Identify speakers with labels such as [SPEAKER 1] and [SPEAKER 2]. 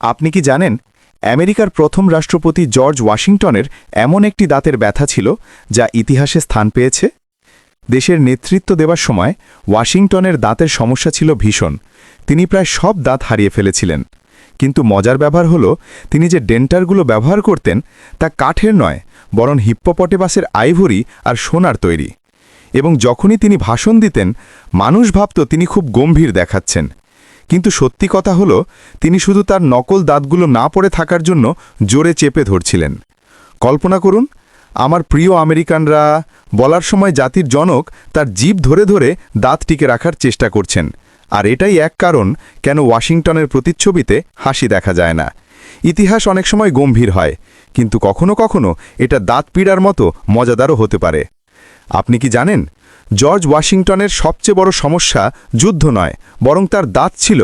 [SPEAKER 1] আপনি কি জানেন আমেরিকার প্রথম রাষ্ট্রপতি জর্জ ওয়াশিংটনের এমন একটি দাঁতের ব্যথা ছিল যা ইতিহাসে স্থান পেয়েছে? দেশের নেতৃত্ব দেওয়ার সময় ওয়াশিংটনের দাঁতের সমস্যা ছিল ভীষণ। তিনি প্রায় সব দাঁত হারিয়ে ফেলেছিলেন। কিন্তু মজার ব্যাপার হলো, তিনি যে ডেন্টারগুলো ব্যবহার করতেন তা কাঠের নয়, বরং হিপ্পোপটেমাসের আইভরি আর সোনার তৈরি। এবং যখনই তিনি ভাষণ দিতেন, মানুষ ভাবত তিনি খুব গম্ভীর দেখাচ্ছেন। কিন্তু সত্যি কথা হলো, তিনি শুধু তার নকল দাঁতগুলো না পড়ে থাকার জন্য জোরে চেপে ধরছিলেন। কল্পনা করুন, আমার প্রিয় আমেরিকানরা বলার সময় জাতির জনক তার জিভ ধরে ধরে দাঁত টিকে রাখার চেষ্টা করছেন। আর এটাই এক কারণ কেন ওয়াশিংটনের প্রতিচ্ছবিতে হাসি দেখা যায় না। ইতিহাস অনেক সময় গম্ভীর হয়, কিন্তু কখনো কখনো এটা দাঁত পীড়ার মতো মজাদারও হতে পারে। আপনি কি জানেন, জর্জ ওয়াশিংটনের সবচেয়ে বড় সমস্যা যুদ্ধ নয়, বরং তার দাঁত ছিল।